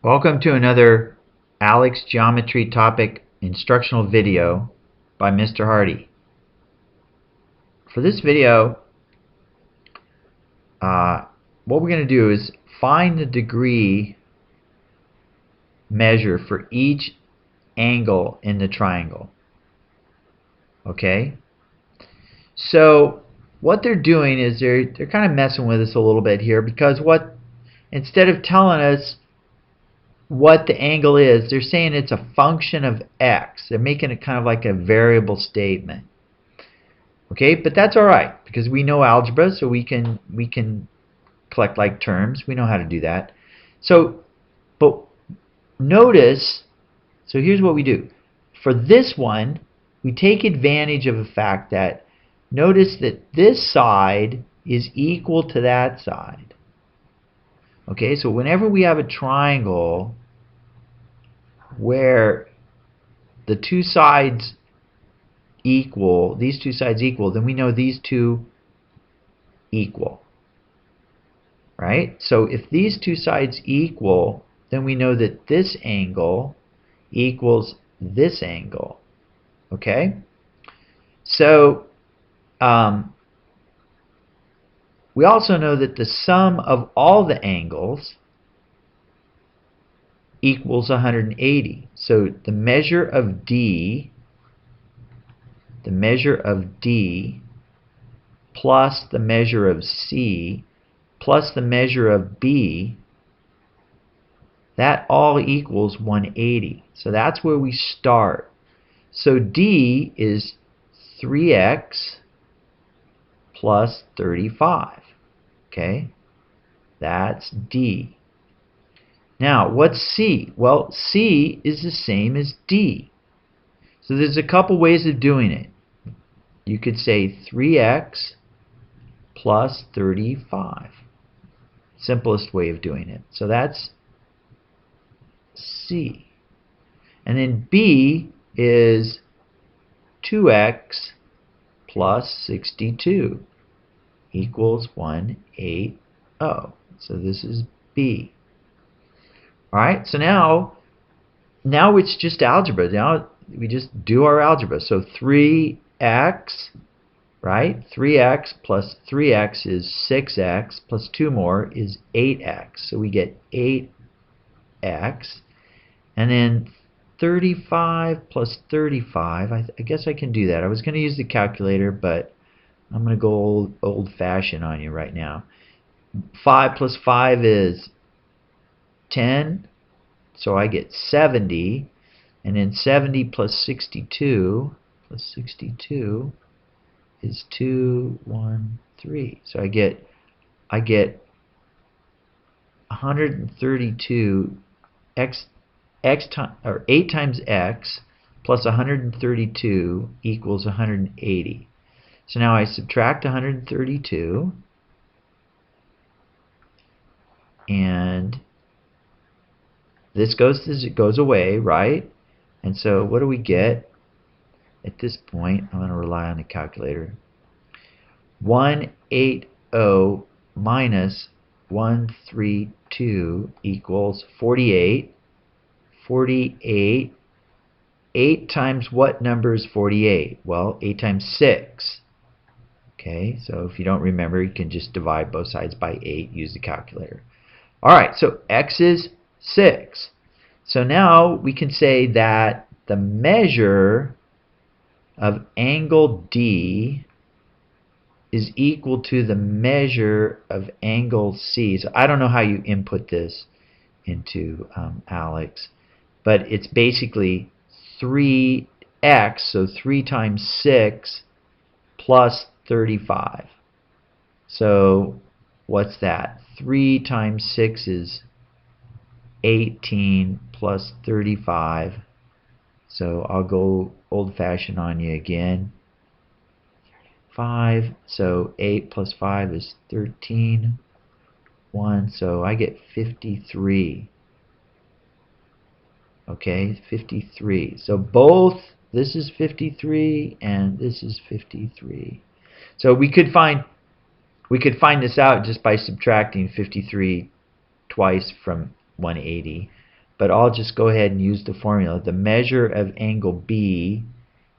Welcome to another Alex Geometry topic instructional video by Mr. Hardy. For this video, what we're going to do is find the degree measure for each angle in the triangle. Okay? So what they're doing is they're kind of messing with us a little bit here, because instead of telling us what the angle is, they're saying it's a function of x. They're making it kind of like a variable statement. Okay, but that's all right because we know algebra, so we can collect like terms. We know how to do that. So, but notice, so here's what we do. For this one, we take advantage of the fact that notice that this side is equal to that side. Okay, so whenever we have a triangle where the two sides equal, these two sides equal, then we know these two equal. Right? So if these two sides equal, then we know that this angle equals this angle. Okay? So we also know that the sum of all the angles equals 180. So the measure of D plus the measure of C plus the measure of B, that all equals 180. So that's where we start. So D is 3x plus 35. Okay? That's D. Now, what's C? Well, C is the same as D. So there's a couple ways of doing it. You could say 3x plus 35. Simplest way of doing it. So that's C. And then B is 2x plus 62 equals 180. So this is B. Alright, so now it's just algebra. Now we just do our algebra. So 3x, right? 3x plus 3x is 6x plus 2 more is 8x. So we get 8x. And then 35 plus 35, I guess I can do that. I was going to use the calculator, but I'm going to go old-fashioned on you right now. 5 plus 5 is 10, so I get 70. And then 70 plus 62 is 213. So I get 132 x or 8 times x plus 132 equals 180. So now I subtract 132, and this goes away, right? And so what do we get at this point? I'm going to rely on the calculator. 180 minus 132 equals 48. 48. 8 times what number is 48? Well, 8 times 6. Okay, so if you don't remember, you can just divide both sides by 8. Use the calculator. Alright, so x is 6. So now we can say that the measure of angle D is equal to the measure of angle C. So I don't know how you input this into Alex, but it's basically 3x, so 3 times 6 plus 35. So what's that? 3 times 6 is 18 plus 35. So I'll go old-fashioned on you again. 5. So 8 plus 5 is 13. 1. So I get 53. Okay, 53. So both, this is 53 and this is 53. So we could find this out just by subtracting 53 twice from 180. but I'll just go ahead and use the formula. The measure of angle B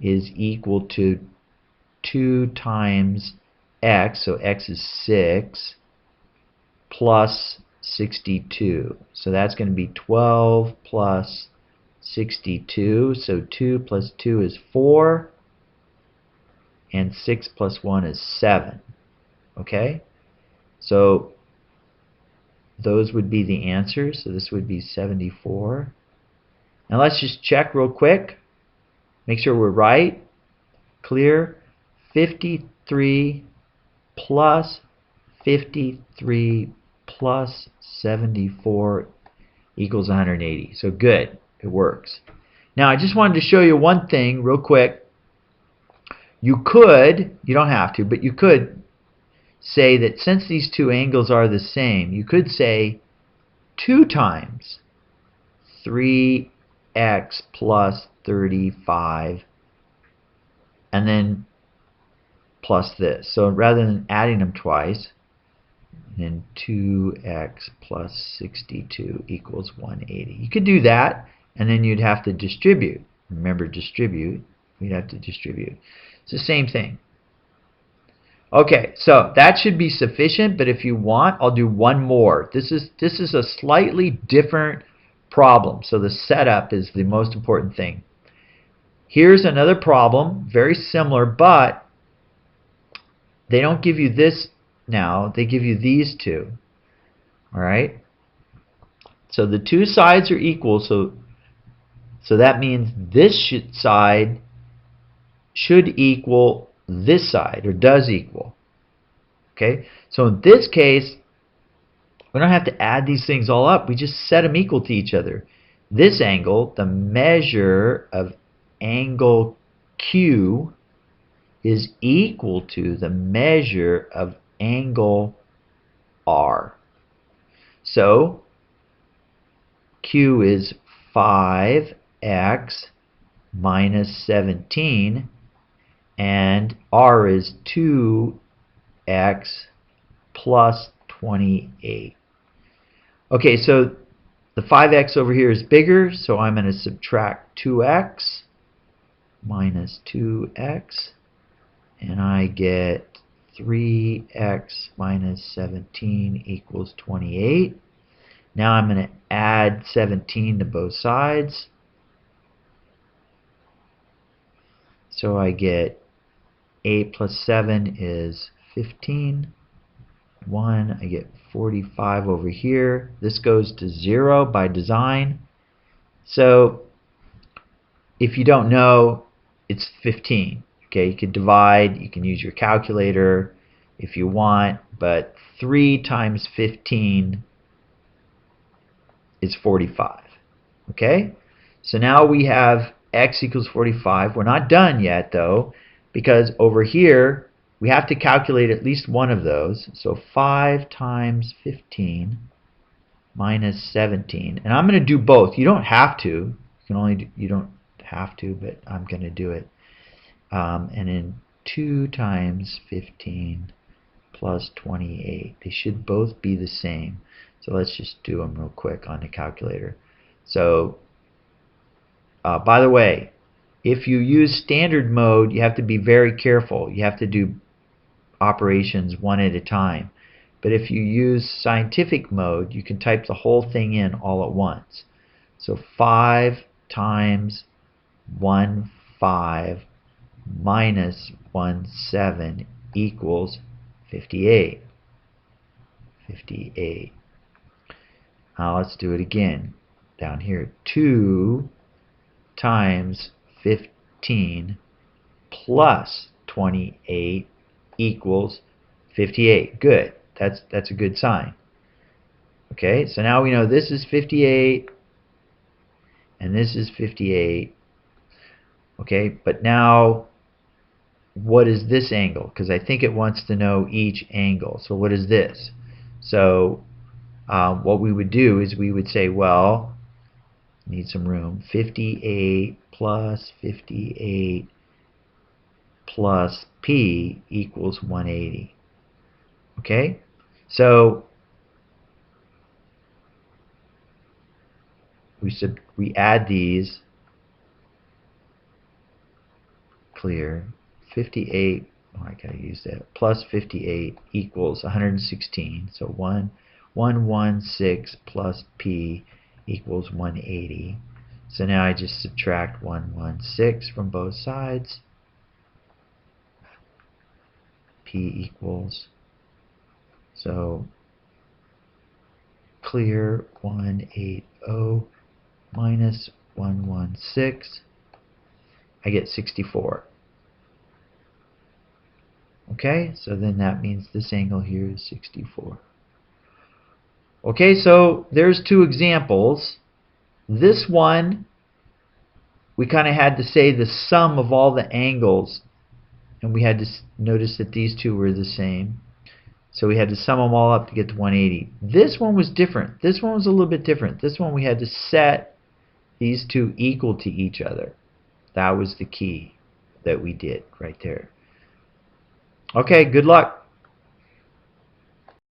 is equal to 2 times x, so x is 6, plus 62. So that's going to be 12 plus 62. So 2 plus 2 is 4, and 6 plus 1 is 7. Okay? So those would be the answers. So this would be 74. Now let's just check real quick. Make sure we're right. Clear. 53 plus 53 plus 74 equals 180. So good. It works. Now I just wanted to show you one thing real quick. You don't have to, but you could say that since these two angles are the same, you could say 2 times 3x plus 35 and then plus this. So rather than adding them twice, then 2x plus 62 equals 180. You could do that, and then you'd have to distribute. Remember, distribute. We'd have to distribute. It's the same thing. Okay, so that should be sufficient, but if you want, I'll do one more. This is a slightly different problem, so the setup is the most important thing. Here's another problem, very similar, but they don't give you this now. They give you these two. All right? So the two sides are equal, so that means this side should equal this side, or does equal. Okay? So in this case, we don't have to add these things all up. We just set them equal to each other. This angle, the measure of angle Q, is equal to the measure of angle R. So Q is 5x minus 17, and R is 2x plus 28. Okay, so the 5x over here is bigger, so I'm going to subtract 2x minus 2x, and I get 3x minus 17 equals 28. Now I'm going to add 17 to both sides. So I get 8 plus 7 is 15. 1, I get 45 over here. This goes to 0 by design. So if you don't know, it's 15. Okay, you can divide, you can use your calculator if you want, but 3 times 15 is 45. Okay, so now we have x equals 45. We're not done yet though, because over here we have to calculate at least one of those. So 5 times 15 minus 17, and I'm going to do both. You don't have to. You don't have to, but I'm going to do it. And then 2 times 15 plus 28. They should both be the same. So let's just do them real quick on the calculator. So, by the way, if you use standard mode, you have to be very careful. You have to do operations one at a time. But if you use scientific mode, you can type the whole thing in all at once. So 5 times 1, 5 minus 1, 7 equals 58. 58. Now let's do it again. Down here, 2 times 15 plus 28 equals 58. Good. That's a good sign. Okay, so now we know this is 58 and this is 58. Okay, but now what is this angle? Because I think it wants to know each angle. So what is this? So what we would do is we would say, well, need some room. 58 plus 58 plus P equals 180. Okay? So we add these, clear, 58, oh, I gotta use that, plus 58 equals 116, so 116 plus P equals 180. So now I just subtract 116 from both sides. P equals, so clear 180 minus 116, I get 64. Okay, so then that means this angle here is 64. Okay, so there's two examples. This one, we kind of had to say the sum of all the angles, and we had to notice that these two were the same. So we had to sum them all up to get to 180. This one was different. This one was a little bit different. This one we had to set these two equal to each other. That was the key that we did right there. Okay, good luck.